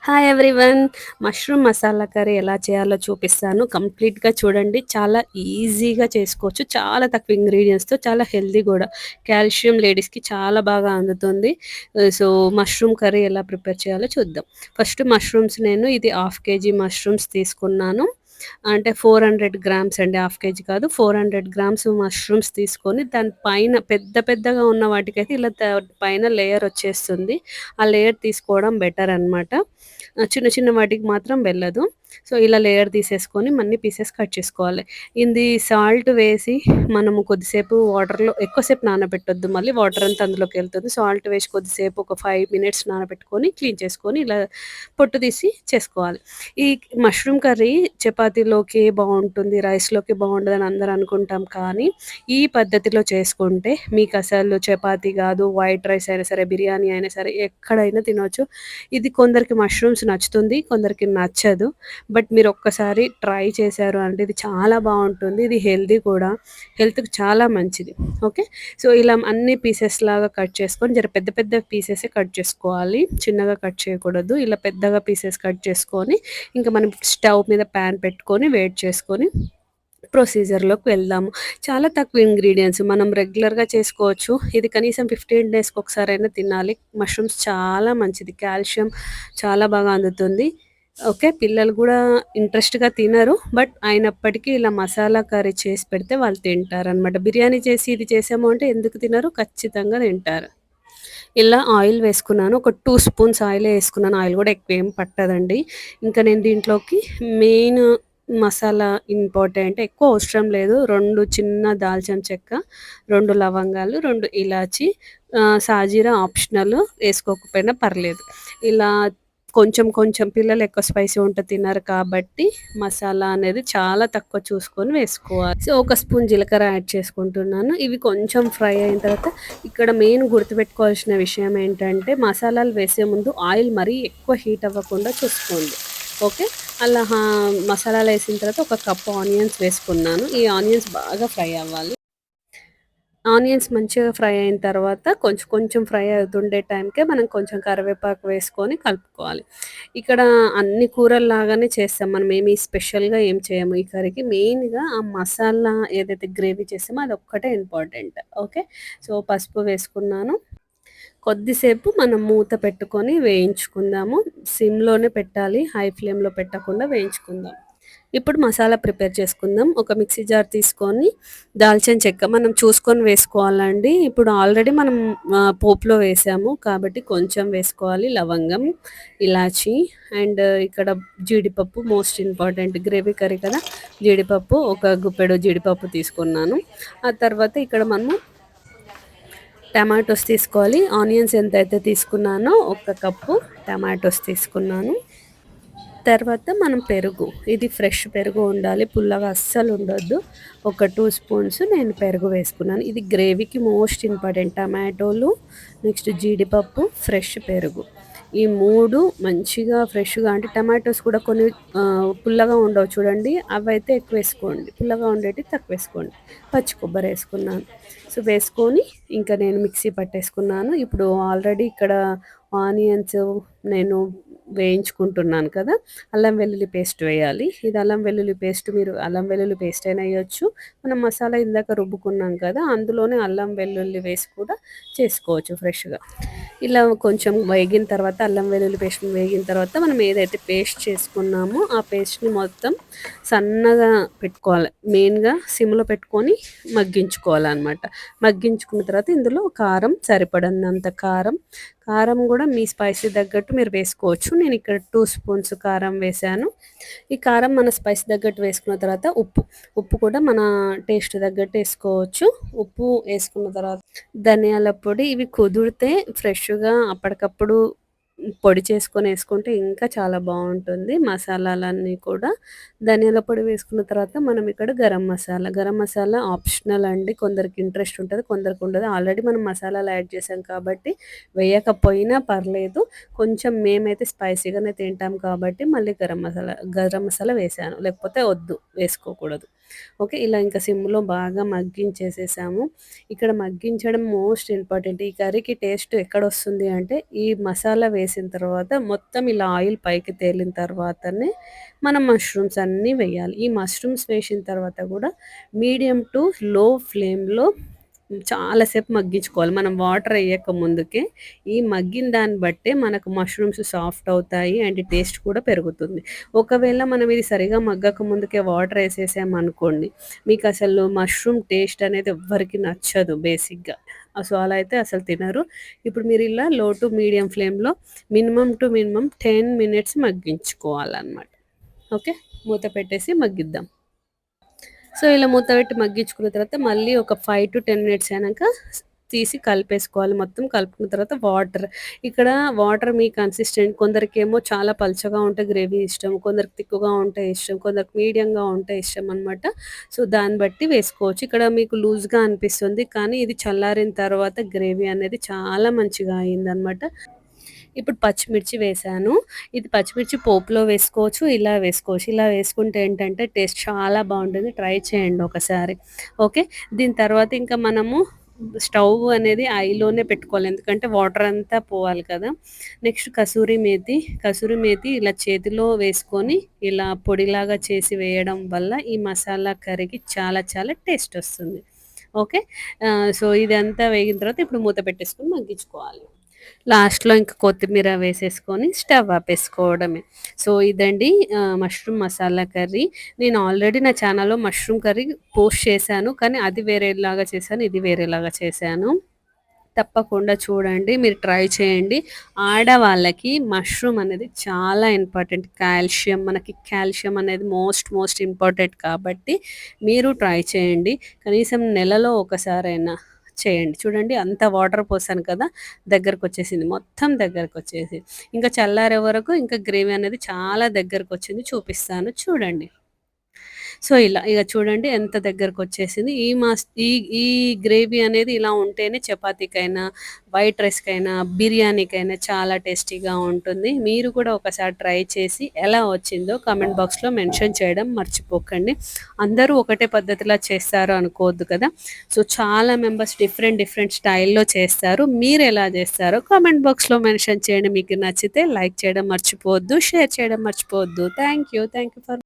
Hi everyone. Mushroom masala curry ఎలా చేయాలో చూపిస్తాను. కంప్లీట్‌గా చూడండి. చాలా ఈజీగా చేసుకోవచ్చు. చాలా తక్కువ ఇంగ్రీడియెంట్స్‌తో చాలా హెల్తీ గూడా. కాల్షియం లేడీస్‌కి చాలా బాగా అందుతుంది. సో, మష్రూమ్ కర్రీ ఎలా ప్రిపేర్ చేయాలో చూద్దాం. ఫస్ట్ మష్రూమ్స్ నేను ఇది హాఫ్ కేజీ మష్రూమ్స్ తీసుకున్నాను. అంటే 400 గ్రామ్స్ అండి. హాఫ్ కేజీ కాదు. 400 గ్రామ్స్ మష్రూమ్స్ తీసుకొని దాని పైన పెద్ద పెద్దగా ఉన్న వాటికైతే ఇలా పైన లేయర్ వచ్చేస్తుంది. ఆ లేయర్ తీసుకోవడం బెటర్ అనమాట. చిన్న చిన్న వాటికి మాత్రం వెళ్ళదు. సో, ఇలా లేయర్ తీసేసుకొని మన్ని పీసెస్ కట్ చేసుకోవాలి. ఇది సాల్ట్ వేసి మనము కొద్దిసేపు వాటర్‌లో ఎక్కువసేపు నానబెట్టొద్దు. మళ్ళీ వాటర్ అంతా అందులోకెళ్తుంది. సాల్ట్ వేసి కొద్దిసేపు ఒక 5 మినిట్స్ నానబెట్టుకొని క్లీన్ చేసుకొని ఇలా పొట్టు తీసి చేసుకోవాలి. ఈ మష్రూమ్ కర్రీ చపాతీలోకి బావుంటుంది, రైస్‌లోకి బావుండదని అందరూ అనుకుంటాం. కానీ ఈ పద్ధతిలో చేసుకుంటే మీకసలు చపాతీ గాదు, వైట్ రైస్ అయినా సరే, బిర్యానీ అయినా సరే ఎక్కడైనా తినొచ్చు. ఇది కొందరికి మష్రూమ్స్ నచ్చుతుంది, కొందరికి నచ్చదు. బట్ మీరొక్కసారి ట్రై చేశారు అంటే ఇది చాలా బావుంటుంది. ఇది హెల్తీ కూడా. హెల్త్‌కి చాలా మంచిది. ఓకే. సో, ఇలా అన్ని పీసెస్ లాగా కట్ చేసుకొని జర పెద్ద పెద్ద పీసెసే కట్ చేసుకోవాలి. చిన్నగా కట్ చేయకూడదు. ఇలా పెద్దగా పీసెస్ కట్ చేసుకొని, ఇంక మనం స్టవ్ మీద పాన్ పెట్టుకొని వేడి చేసుకొని ప్రొసీజర్‌లోకి వెళ్దాము. చాలా తక్కువ ఇంగ్రీడియెంట్స్ మనం రెగ్యులర్‌గా చేసుకోవచ్చు. ఇది కనీసం 15 డేస్‌కి ఒకసారైనా తినాలి. మష్రూమ్స్ చాలా మంచిది. కాల్షియం చాలా బాగా అందుతుంది. ఓకే. పిల్లలు గూడా ఇంట్రెస్ట్‌గా తినరు. బట్ అయినప్పటికీ ఇలా మసాలా కర్రీ చేసి పెడితే వాళ్ళు తింటారనమాట. బిర్యానీ చేసి ఇది చేసాము అంటే ఎందుకు తినరు? ఖచ్చితంగా తింటారు. ఇలా ఆయిల్ వేసుకున్నాను. ఒక 2 స్పూన్స్ ఆయిలే ఏసుకున్నాను. ఆయిల్ గూడా ఎక్కువేం పట్టదండి. ఇంకా నేను దీంట్లోకి మెయిన్ మసాలా ఇంపార్టెంట్ ఎక్కువ అవసరం లేదు. 2 చిన్న దాల్చిన చెక్క, 2 లవంగాలు, 2 ఇలాచి, సాజీరా ఆప్షనల్ ఏసుకోకపోయినా పర్లేదు. ఇలా కొంచెం కొంచెం పిల్లలు ఎక్కువ స్పైసీ ఉంటే తినరు కాబట్టి మసాలా అనేది చాలా తక్కువ చూసుకొని వేసుకోవాలి. సో, ఒక స్పూన్ జీలకర్ర యాడ్ చేసుకుంటున్నాను. ఇవి కొంచెం ఫ్రై అయిన తర్వాత ఇక్కడ మెయిన్ గుర్తుపెట్టుకోవాల్సిన విషయం ఏంటంటే, మసాలాలు వేసే ముందు ఆయిల్ మరీ ఎక్కువ హీట్ అవ్వకుండా చూసుకోండి. ఓకే. అలా మసాలాలేసిన తర్వాత ఒక కప్ ఆనియన్స్ వేసుకున్నాను. ఈ ఆనియన్స్ బాగా ఫ్రై అవ్వాలి. ఆనియన్స్ మంచిగా ఫ్రై అయిన తర్వాత కొంచెం కొంచెం ఫ్రై అవుతుండే టైంకే మనం కొంచెం కరివేపాకు వేసుకొని కలుపుకోవాలి. ఇక్కడ అన్ని కూరల్లాగానే చేస్తాం. మనమేమి స్పెషల్‌గా ఏం చేయము ఈ కర్రీకి. మెయిన్‌గా ఆ మసాలా ఏదైతే గ్రేవీ చేసామో అదొక్కటే ఇంపార్టెంట్. ఓకే. సో, పసుపు వేసుకున్నాను. కొద్దిసేపు మనం మూత పెట్టుకొని వేయించుకుందాము. సిమ్‌లోనే పెట్టాలి. హై ఫ్లేమ్‌లో పెట్టకుండా వేయించుకుందాం. ఇప్పుడు మసాలా ప్రిపేర్ చేసుకుందాం. ఒక మిక్సీ జార్ తీసుకొని దాల్చిన చెక్క మనం చూసుకొని వేసుకోవాలండి. ఇప్పుడు ఆల్రెడీ మనం పోపులో వేసాము కాబట్టి కొంచెం వేసుకోవాలి. లవంగం, ఇలాచి అండ్ ఇక్కడ జీడిపప్పు మోస్ట్ ఇంపార్టెంట్ గ్రేవీ కర్రీ కదా! జీడిపప్పు ఒక గుప్పెడు జీడిపప్పు తీసుకున్నాను. ఆ తర్వాత ఇక్కడ మనము టమాటోస్ తీసుకోవాలి. ఆనియన్స్ ఎంతైతే తీసుకున్నానో ఒక కప్పు టమాటోస్ తీసుకున్నాను. తర్వాత మనం పెరుగు. ఇది ఫ్రెష్ పెరుగు ఉండాలి. పుల్లగా అస్సలు ఉండొద్దు. ఒక 2 స్పూన్స్ నేను పెరుగు వేసుకున్నాను. ఇది గ్రేవీకి మోస్ట్ ఇంపార్టెంట్. టమాటోలు, నెక్స్ట్ జీడిపప్పు, ఫ్రెష్ పెరుగు. ఈ 3 మంచిగా ఫ్రెష్‌గా అంటే టమాటోస్ కూడా కొన్ని పుల్లగా ఉండవు చూడండి. అవైతే ఎక్కువేసుకోండి. పుల్లగా ఉండేటివి తక్కువేసుకోండి. పచ్చి కొబ్బరేసుకున్నాను. సో, వేసుకొని ఇంకా నేను మిక్సీ పట్టేసుకున్నాను. ఇప్పుడు ఆల్రెడీ ఇక్కడ ఆనియన్స్ నేను వేయించుకుంటున్నాను కదా! అల్లం వెల్లుల్లి పేస్ట్ వేయాలి. ఇది అల్లం వెల్లుల్లి పేస్ట్ మీరు అల్లం వెల్లుల్లి పేస్ట్ అయినా ఎయొచ్చు. మనం మసాలా ఇందాక రుబ్బుకున్నాం కదా! అందులోనే అల్లం వెల్లుల్లి వేసి కూడా చేసుకోవచ్చు ఫ్రెష్‌గా. ఇలా కొంచెం వేగిన తర్వాత అల్లం వెల్లుల్లి పేస్ట్ వేగిన తర్వాత మనం ఏదైతే పేస్ట్ చేసుకున్నామో ఆ పేస్ట్‌ని మొత్తం సన్నగా పెట్టుకోవాలి. మెయిన్‌గా సిమ్‌లో పెట్టుకొని మగ్గించుకోవాలనమాట. మగ్గించుకున్న తర్వాత ఇందులో కారం సరిపడనంత కారం, కారం గూడా మీ స్పైసీ తగ్గట్టు మీరు వేసుకోవచ్చు. నేనిక్కడ 2 స్పూన్స్ కారం వేశాను. ఈ కారం మన స్పైస్ తగ్గట్టు వేసుకున్న తర్వాత ఉప్పు. ఉప్పు కూడా మన టేస్ట్ తగ్గట్టు ఏసుకోవచ్చు. ఉప్పు ఏసుకున్న తర్వాత ధనియాల పొడి ఇవి కుదిరితే ఫ్రెష్‌గా అప్పటికప్పుడు పొడి చేసుకొని ఏసుకుంటే ఇంకా చాలా బావుంటుంది. మసాలాలన్నీ కూడా ధనియాల పొడి వేసుకున్న తర్వాత మనం ఇక్కడ గరం మసాలా. గరం మసాలా ఆప్షనల్ అండి. కొందరికి ఇంట్రెస్ట్ ఉంటది. కొందరికి ఉండదు. ఆల్రెడీ మనం మసాలాలు యాడ్ చేసాం కాబట్టి వేయకపోయినా పర్లేదు. కొంచెం మేమైతే స్పైసీగానే తింటాం కాబట్టి మళ్ళీ గరం మసాలా వేశాను. లేకపోతే వద్దు వేసుకోకూడదు. ఓకే. ఇలా ఇంకా సిమ్‌లో బాగా మగ్గించేసేసాము. ఇక్కడ మగ్గించడం మోస్ట్ ఇంపార్టెంట్. ఈ కర్రీకి టేస్ట్ ఎక్కడొస్తుంది అంటే ఈ మసాలా వేసిన తర్వాత మొత్తం ఇలా ఆయిల్ పైకి తేలిన తర్వాతనే మనం మష్రూమ్స్ అన్నీ వేయాలి. ఈ మష్రూమ్స్ వేసిన తర్వాత కూడా మీడియం టు లో ఫ్లేమ్‌లో చాలా సేపు మగ్గించుకోవాలి. మనం వాటర్ ఎయ్యక ముందుకే ఈ మగ్గిన దాన్ని బట్టే మనకు మష్రూమ్స్ సాఫ్ట్ అవుతాయి. అండ్ టేస్ట్ కూడా పెరుగుతుంది. ఒకవేళ మనం ఇది సరిగ్గా మగ్గక ముందుకే వాటర్ ఏసేసామనుకోండి, మీకసలు మష్రూమ్ టేస్ట్ అనేది ఎవ్వరికీ నచ్చదు బేసిక్‌గా. సో, అలా అయితే అసలు తినరు. ఇప్పుడు మీరు ఇలా లో టు మీడియం ఫ్లేమ్‌లో మినిమమ్ టు మినిమమ్ 10 మినిట్స్ మగ్గించుకోవాలనమాట. ఓకే. మూత పెట్టేసి మగ్గిద్దాం. సో, ఇలా మూత పెట్టి మగ్గించుకున్న తర్వాత మళ్ళీ ఒక 5-10 మినిట్స్ అయినాక తీసి కలిపేసుకోవాలి. మొత్తం కలుపుకున్న తర్వాత వాటర్. ఇక్కడ వాటర్ మీ కన్సిస్టెంట్ కొందరికేమో చాలా పల్చగా ఉంటే గ్రేవీ ఇష్టం. కొందరికి తిక్కుగా ఉంటే ఇష్టం. కొందరికి మీడియంగా ఉంటే ఇష్టం అనమాట. సో, దాన్ని బట్టి వేసుకోవచ్చు. ఇక్కడ మీకు లూజ్‌గా అనిపిస్తుంది. కానీ ఇది చల్లారిన తర్వాత గ్రేవీ అనేది చాలా మంచిగా అయిందనమాట. ఇప్పుడు పచ్చిమిర్చి వేశాను. ఇది పచ్చిమిర్చి పోపులో వేసుకోవచ్చు, ఇలా వేసుకోవచ్చు. ఇలా వేసుకుంటే ఏంటంటే టేస్ట్ చాలా బావుంటుంది. ట్రై చేయండి ఒకసారి. ఓకే. దీని తర్వాత ఇంకా మనము స్టవ్ అనేది ఐలోనే పెట్టుకోవాలి. ఎందుకంటే వాటర్ అంతా పోవాలి కదా! నెక్స్ట్ కసూరి మేతి. కసూరి మేతి ఇలా చేతిలో వేసుకొని ఇలా పొడిలాగా చేసి వేయడం వల్ల ఈ మసాలా కర్రీకి చాలా చాలా టేస్ట్ వస్తుంది. ఓకే. సో, ఇదంతా వేగిన తర్వాత ఇప్పుడు మూత పెట్టేసుకొని మగ్గించుకోవాలి. లాస్ట్‌లో ఇంక కొత్తిమీర వేసేసుకొని స్టవ్ ఆపేసుకోవడమే. సో, ఇదండి మష్రూమ్ మసాలా కర్రీ. నేను ఆల్రెడీ నా ఛానల్‌లో మష్రూమ్ కర్రీ పోస్ట్ చేశాను. కానీ అది వేరేలాగా చేశాను. ఇది వేరేలాగా చేశాను. తప్పకుండా చూడండి. మీరు ట్రై చేయండి. ఆడవాళ్ళకి మష్రూమ్ అనేది చాలా ఇంపార్టెంట్. కాల్షియం మనకి కాల్షియం అనేది మోస్ట్ ఇంపార్టెంట్ కాబట్టి మీరు ట్రై చేయండి. కనీసం నెలలో ఒకసారైనా చేయండి. చూడండి అంత వాటర్ పోసాను కదా! దగ్గరకొచ్చేసింది. మొత్తం దగ్గరకొచ్చేసింది. ఇంకా చల్లారే వరకు ఇంకా గ్రేవీ అనేది చాలా దగ్గరకొచ్చింది. చూపిస్తాను చూడండి. సో, ఇలా ఇగ చూడండి ఎంత దగ్గరకొచ్చేసింది. ఈ ఈ గ్రేవీ అనేది ఇలా ఉంటేనే చపాతీకైనా, వైట్ రైస్‌కైనా, బిర్యానీకైనా చాలా టేస్టీగా ఉంటుంది. మీరు కూడా ఒకసారి ట్రై చేసి ఎలా వచ్చిందో కామెంట్ బాక్స్‌లో మెన్షన్ చేయడం మర్చిపోకండి. అందరూ ఒకటే పద్ధతిలో చేస్తారు అనుకోవద్దు కదా! సో, చాలా మెంబర్స్ డిఫరెంట్ స్టైల్‌లో చేస్తారు. మీరెలా చేస్తారో కామెంట్ బాక్స్‌లో మెన్షన్ చేయండి. మీకు నచ్చితే లైక్ చేయడం మర్చిపోవద్దు. షేర్ చేయడం మర్చిపోవద్దు. Thank you for